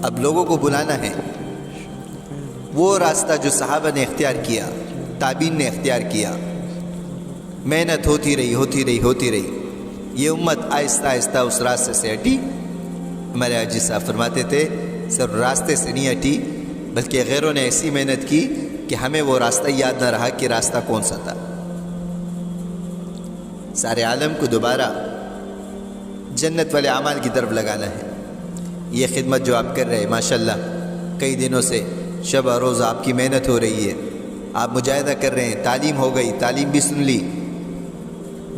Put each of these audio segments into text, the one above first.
اب لوگوں کو بلانا ہے وہ راستہ جو صحابہ نے اختیار کیا، تابعین نے اختیار کیا۔ محنت ہوتی رہی، یہ امت آہستہ آہستہ اس راستے سے ہٹی۔ ہمارے حاجی صاحب فرماتے تھے صرف راستے سے نہیں ہٹی بلکہ غیروں نے ایسی محنت کی کہ ہمیں وہ راستہ یاد نہ رہا کہ راستہ کون سا تھا۔ سارے عالم کو دوبارہ جنت والے اعمال کی طرف لگانا ہے۔ یہ خدمت جو آپ کر رہے ہیں ماشاءاللہ، کئی دنوں سے شب اور روز آپ کی محنت ہو رہی ہے، آپ مجاہدہ کر رہے ہیں، تعلیم ہو گئی، تعلیم بھی سن لی،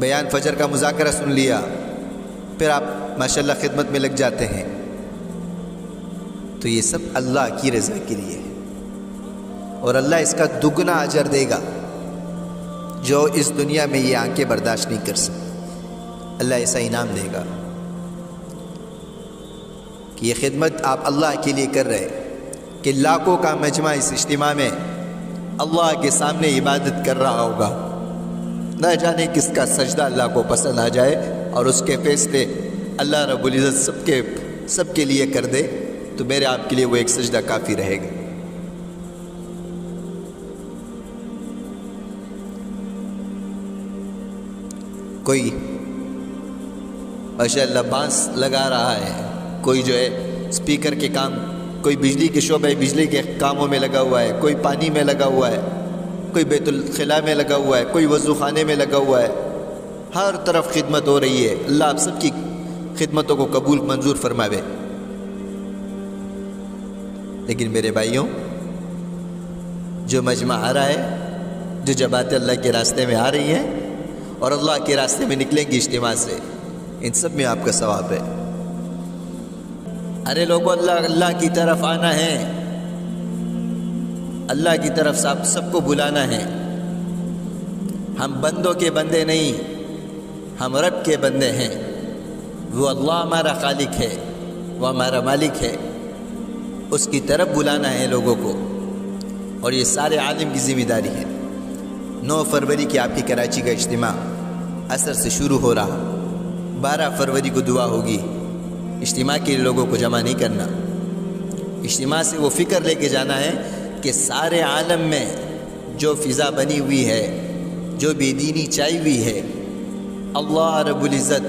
بیان فجر کا مذاکرہ سن لیا، پھر آپ ماشاءاللہ خدمت میں لگ جاتے ہیں، تو یہ سب اللہ کی رضا کے لیے ہے، اور اللہ اس کا دگنا اجر دے گا جو اس دنیا میں یہ آنکھیں برداشت نہیں کر سکتی۔ اللہ ایسا انعام دے گا کہ یہ خدمت آپ اللہ کے لیے کر رہے کہ لاکھوں کا مجمع اس اجتماع میں اللہ کے سامنے عبادت کر رہا ہوگا، نہ جانے کس کا سجدہ اللہ کو پسند آ جائے اور اس کے فیصلے اللہ رب العزت سب کے لیے کر دے، تو میرے آپ کے لیے وہ ایک سجدہ کافی رہے گا۔ کوئی ماشاءاللہ بانس لگا رہا ہے، کوئی جو ہے اسپیکر کے کام، کوئی بجلی کے شعبے بجلی کے کاموں میں لگا ہوا ہے، کوئی پانی میں لگا ہوا ہے، کوئی بیت الخلاء میں لگا ہوا ہے، کوئی وضو خانے میں لگا ہوا ہے، ہر طرف خدمت ہو رہی ہے۔ اللہ آپ سب کی خدمتوں کو قبول منظور فرماوے۔ لیکن میرے بھائیوں، جو مجمع آ رہا ہے، جو جماعتیں اللہ کے راستے میں آ رہی ہیں اور اللہ کے راستے میں نکلیں گی اجتماع سے، ان سب میں آپ کا ثواب ہے۔ ارے لوگوں، اللہ کی طرف آنا ہے، اللہ کی طرف سب کو بلانا ہے۔ ہم بندوں کے بندے نہیں، ہم رب کے بندے ہیں۔ وہ اللہ ہمارا خالق ہے، وہ ہمارا مالک ہے، اس کی طرف بلانا ہے لوگوں کو، اور یہ سارے عالم کی ذمہ داری ہے۔ 9 فروری کی آپ کی کراچی کا اجتماع عصر سے شروع ہو رہا، 12 فروری کو دعا ہوگی۔ اجتماع کے لوگوں کو جمع نہیں کرنا، اجتماع سے وہ فکر لے کے جانا ہے کہ سارے عالم میں جو فضا بنی ہوئی ہے، جو بے دینی چائی ہوئی ہے، اللہ رب العزت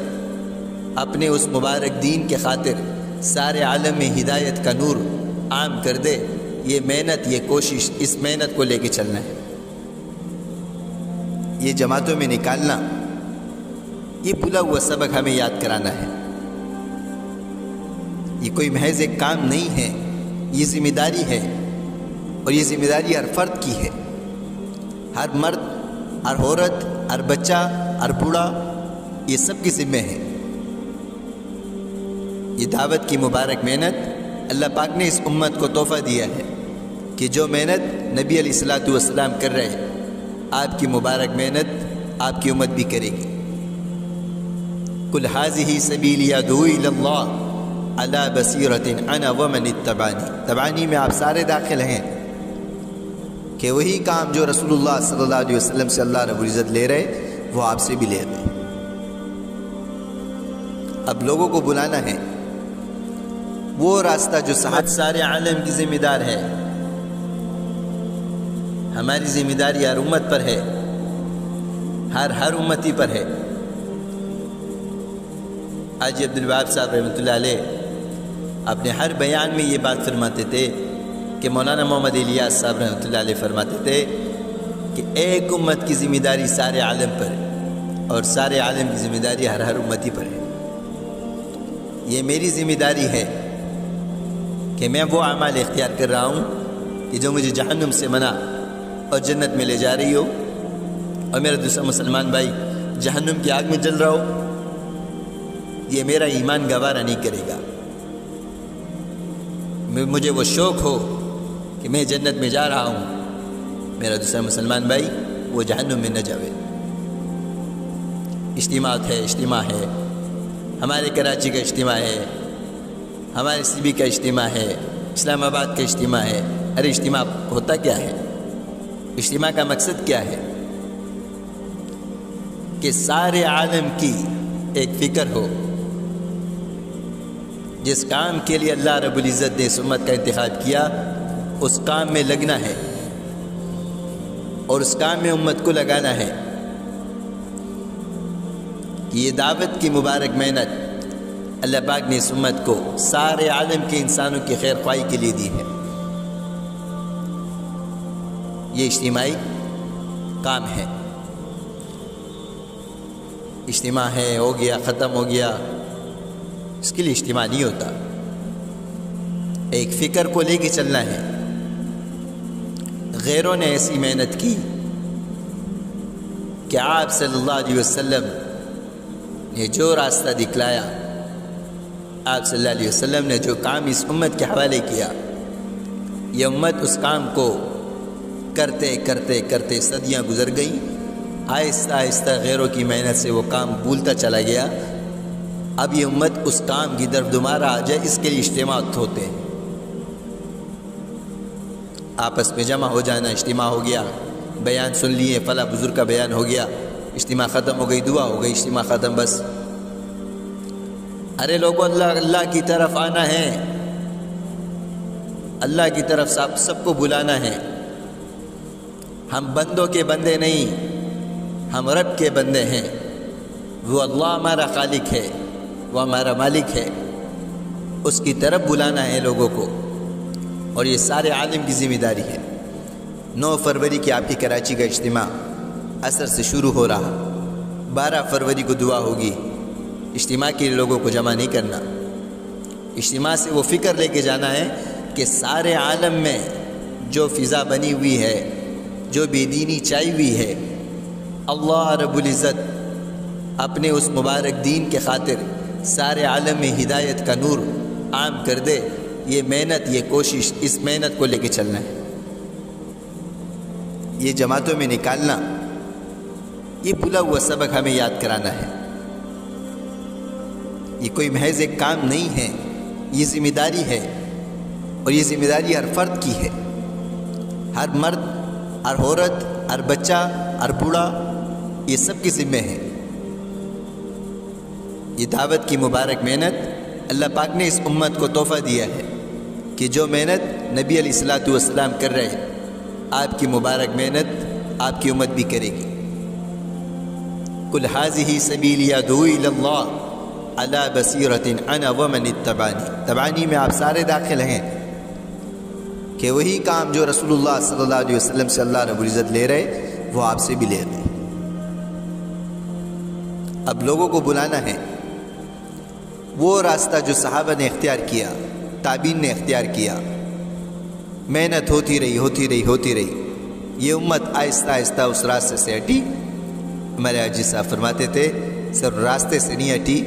اپنے اس مبارک دین کے خاطر سارے عالم میں ہدایت کا نور عام کر دے۔ یہ محنت، یہ کوشش، اس محنت کو لے کے چلنا ہے۔ یہ جماعتوں میں نکالنا، یہ بھولا ہوا سبق ہمیں یاد کرانا ہے۔ یہ کوئی محض ایک کام نہیں ہے، یہ ذمہ داری ہے، اور یہ ذمہ داری ہر فرد کی ہے۔ ہر مرد، ہر عورت، ہر بچہ، ہر بوڑھا، یہ سب کی ذمہ ہے۔ یہ دعوت کی مبارک محنت اللہ پاک نے اس امت کو تحفہ دیا ہے کہ جو محنت نبی علیہ الصلوۃ والسلام کر رہے ہیں، آپ کی مبارک محنت آپ کی امت بھی کرے گی۔ قل ھذہ سبیلی ادعو الی اللہ علی بصیرۃ انا ومن اتبعنی۔ تبعنی میں آپ سارے داخل ہیں کہ وہی کام جو رسول اللہ صلی اللہ علیہ وسلم سے اللہ رب العزت لے رہے، وہ آپ سے بھی لے رہے۔ اب لوگوں کو بلانا ہے وہ راستہ جو سارے عالم کی ذمہ دار ہے۔ ہماری ذمہ داری ہر امت پر ہے، ہر امتی پر ہے۔ حاجی عبدالوہاب صاحب رحمۃ اللہ علیہ اپنے ہر بیان میں یہ بات فرماتے تھے کہ مولانا محمد الیاس صاحب رحمۃ اللہ علیہ فرماتے تھے کہ ایک امت کی ذمہ داری سارے عالم پر ہے، اور سارے عالم کی ذمہ داری ہر امتی پر ہے۔ یہ میری ذمہ داری ہے کہ میں وہ اعمال اختیار کر رہا ہوں کہ جو مجھے جہنم سے منع اور جنت میں لے جا رہی ہو، اور میرا دوسرا مسلمان بھائی جہنم کی آگ میں جل رہا ہو، یہ میرا ایمان گوارا نہیں کرے گا۔ مجھے وہ شوق ہو کہ میں جنت میں جا رہا ہوں، میرا دوسرا مسلمان بھائی وہ جہنم میں نہ جاوے۔ اجتماع ہے، ہمارے کراچی کا اجتماع ہے، ہمارے سی بی کا اجتماع ہے، اسلام آباد کا اجتماع ہے۔ ارے اجتماع ہوتا کیا ہے؟ اجتماع کا مقصد کیا ہے؟ کہ سارے عالم کی ایک فکر ہو، جس کام کے لیے اللہ رب العزت نے اس امت کا انتخاب کیا اس کام میں لگنا ہے اور اس کام میں امت کو لگانا ہے کہ یہ دعوت کی مبارک محنت اللہ پاک نے اس امت کو سارے عالم کے انسانوں کی خیر خواہی کے لیے دی ہے۔ یہ اجتماعی کام ہے، اجتماع ہے، ہو گیا، ختم ہو گیا، اس کے لیے اجتماع نہیں ہوتا۔ ایک فکر کو لے کے چلنا ہے۔ غیروں نے ایسی محنت کی کہ آپ صلی اللہ علیہ وسلم نے جو راستہ دکھلایا، آپ صلی اللہ علیہ وسلم نے جو کام اس امت کے حوالے کیا، یہ امت اس کام کو کرتے کرتے کرتے صدیاں گزر گئیں۔ آہستہ آہستہ غیروں کی محنت سے وہ کام بھولتا چلا گیا۔ اب یہ امت اس کام کی طرف دوبارہ آ جائے، اس کے لیے اجتماعات ہوتے ہیں۔ آپس میں جمع ہو جانا، اجتماع ہو گیا، بیان سن لیے، فلاں بزرگ کا بیان ہو گیا، اجتماع ختم ہو گئی، دعا ہو گئی، اجتماع ختم، بس۔ ارے لوگوں، اللہ کی طرف آنا ہے، اللہ کی طرف سب کو بلانا ہے۔ ہم بندوں کے بندے نہیں، ہم رب کے بندے ہیں۔ وہ اللہ ہمارا خالق ہے، وہ ہمارا مالک ہے، اس کی طرف بلانا ہے لوگوں کو، اور یہ سارے عالم کی ذمہ داری ہے۔ 9 فروری کی آپ کی کراچی کا اجتماع عصر سے شروع ہو رہا، 12 فروری کو دعا ہوگی۔ اجتماع کے لیے لوگوں کو جمع نہیں کرنا، اجتماع سے وہ فکر لے کے جانا ہے کہ سارے عالم میں جو فضا بنی ہوئی ہے، جو بے دینی چائی ہوئی ہے، اللہ رب العزت اپنے اس مبارک دین کے خاطر سارے عالم میں ہدایت کا نور عام کر دے۔ یہ محنت، یہ کوشش، اس محنت کو لے کے چلنا ہے۔ یہ جماعتوں میں نکالنا، یہ بھولا ہوا سبق ہمیں یاد کرانا ہے۔ یہ کوئی محض ایک کام نہیں ہے، یہ ذمہ داری ہے، اور یہ ذمہ داری ہر فرد کی ہے۔ ہر مرد، ہر عورت، ہر بچہ، ہر بوڑھا، یہ سب کی ذمہ ہے۔ یہ دعوت کی مبارک محنت اللہ پاک نے اس امت کو تحفہ دیا ہے کہ جو محنت نبی علیہ الصلوۃ والسلام کر رہے ہیں، آپ کی مبارک محنت آپ کی امت بھی کرے گی۔ قل ھذہ سبیلی ادعو الی اللہ علی بصیرۃ انا ومن اتبعنی۔ تبعنی میں آپ سارے داخل ہیں کہ وہی کام جو رسول اللہ صلی اللہ علیہ وسلم سے اللہ رب العزت لے رہے، وہ آپ سے بھی لے رہے۔ اب لوگوں کو بلانا ہے وہ راستہ جو صحابہ نے اختیار کیا، تابعین نے اختیار کیا۔ محنت ہوتی رہی۔ یہ امت آہستہ آہستہ اس راستے سے ہٹی۔ ہمارے حاجی صاحب فرماتے تھے، صرف راستے سے نہیں ہٹی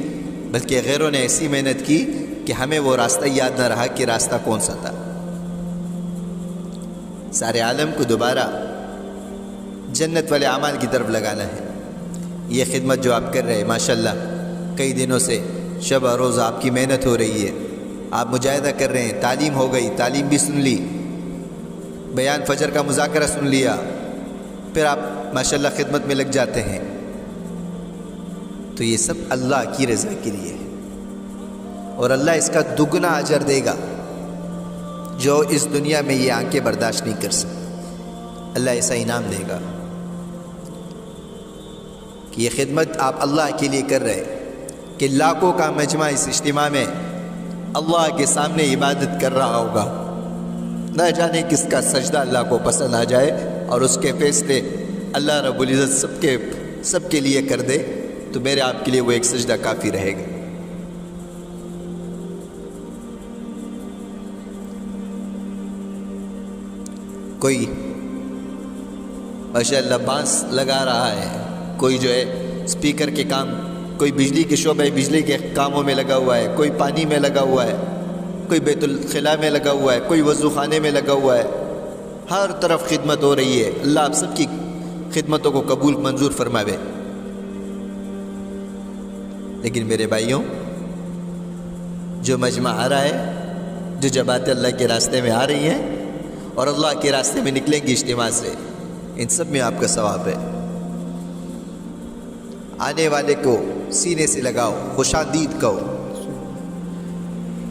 بلکہ غیروں نے ایسی محنت کی کہ ہمیں وہ راستہ یاد نہ رہا کہ راستہ کون سا تھا۔ سارے عالم کو دوبارہ جنت والے اعمال کی طرف لگانا ہے۔ یہ خدمت جو آپ کر رہے ہیں، ماشاءاللہ کئی دنوں سے شب اور روز آپ کی محنت ہو رہی ہے، آپ مجاہدہ کر رہے ہیں، تعلیم ہو گئی، تعلیم بھی سن لی، بیان فجر کا مذاکرہ سن لیا، پھر آپ ماشاءاللہ خدمت میں لگ جاتے ہیں، تو یہ سب اللہ کی رضا کے لیے ہے، اور اللہ اس کا دگنا اجر دے گا جو اس دنیا میں یہ آنکھیں برداشت نہیں کر سکتی۔ اللہ ایسا انعام دے گا کہ یہ خدمت آپ اللہ کے لیے کر رہے کہ لاکھوں کا مجمع اس اجتماع میں اللہ کے سامنے عبادت کر رہا ہوگا، نہ جانے کس کا سجدہ اللہ کو پسند آ جائے اور اس کے فیصلے اللہ رب العزت سب کے لیے کر دے، تو میرے آپ کے لیے وہ ایک سجدہ کافی رہے گا۔ کوئی ماشاءاللہ بانس لگا رہا ہے، کوئی جو ہے اسپیکر کے کام، کوئی بجلی کے شعبے بجلی کے کاموں میں لگا ہوا ہے، کوئی پانی میں لگا ہوا ہے، کوئی بیت الخلاء میں لگا ہوا ہے، کوئی وضو خانے میں لگا ہوا ہے، ہر طرف خدمت ہو رہی ہے۔ اللہ آپ سب کی خدمتوں کو قبول منظور فرماوے۔ لیکن میرے بھائیوں، جو مجمع آ رہا ہے، جو جماعتیں اللہ کے راستے میں آ رہی ہیں اور اللہ کے راستے میں نکلیں گی اجتماع سے، ان سب میں آپ کا ثواب ہے۔ آنے والے کو سینے سے لگاؤ، خوش آمدید کہو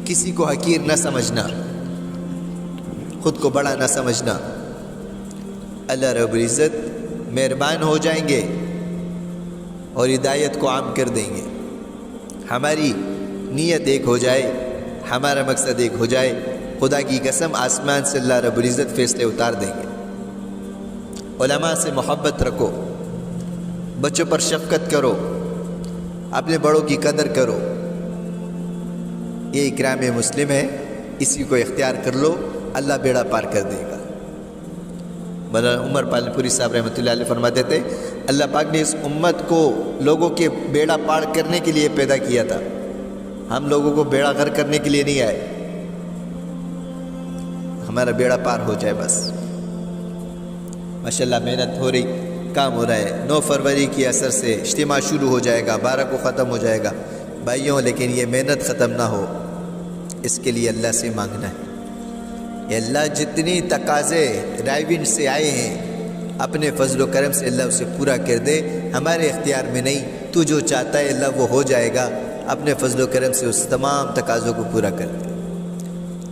کسی کو حقیر نہ سمجھنا، خود کو بڑا نہ سمجھنا۔ اللہ رب العزت مہربان ہو جائیں گے اور ہدایت کو عام کر دیں گے۔ ہماری نیت ایک ہو جائے، ہمارا مقصد ایک ہو جائے، خدا کی قسم آسمان سے اللہ رب العزت فیصلے اتار دیں گے۔ علماء سے محبت رکھو، بچوں پر شفقت کرو، اپنے بڑوں کی قدر کرو، یہ اکرام مسلم ہے، اسی کو اختیار کر لو، اللہ بیڑا پار کر دے گا۔ مولانا عمر پالن پوری صاحب رحمۃ اللہ علیہ فرماتے تھے اللہ پاک نے اس امت کو لوگوں کے بیڑا پار کرنے کے لیے پیدا کیا تھا، ہم لوگوں کو بیڑا غر کرنے کے لیے نہیں آئے، ہمارا بیڑا پار ہو جائے بس۔ ماشاءاللہ محنت ہو رہی، کام ہو رہا ہے۔ 9 فروری کی اثر سے اجتماع شروع ہو جائے گا، 12 کو ختم ہو جائے گا بھائیوں، لیکن یہ محنت ختم نہ ہو، اس کے لیے اللہ سے مانگنا ہے۔ اے اللہ جتنی تقاضے رائیونڈ سے آئے ہیں اپنے فضل و کرم سے اللہ اسے پورا کر دے، ہمارے اختیار میں نہیں، تو جو چاہتا ہے اللہ وہ ہو جائے گا، اپنے فضل و کرم سے اس تمام تقاضوں کو پورا کر دے۔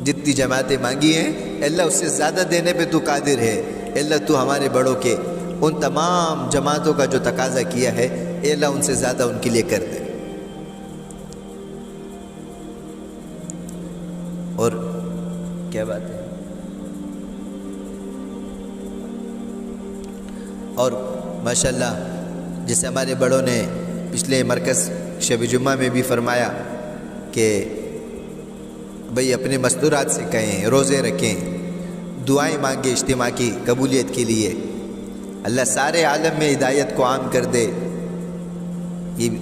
جتنی جماعتیں مانگی ہیں اللہ اس سے زیادہ دینے پہ تو قادر ہے، اللہ تو ہمارے بڑوں کے ان تمام جماعتوں کا جو تقاضا کیا ہے اے اللہ ان سے زیادہ ان کے لیے کر دے۔ اور کیا بات ہے، اور ماشاءاللہ جیسے ہمارے بڑوں نے پچھلے مرکز شب جمعہ میں بھی فرمایا کہ بھئی اپنے مستورات سے کہیں، روزے رکھیں، دعائیں مانگیں اجتماع کی قبولیت کے لیے، اللہ سارے عالم میں ہدایت کو عام کر دے۔ یہ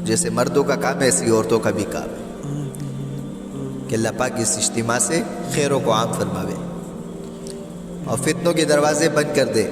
جیسے مردوں کا کام ہے ایسی عورتوں کا بھی کام ہے کہ اللہ پاک اس اجتماع سے خیروں کو عام فرماوے اور فتنوں کے دروازے بند کر دے۔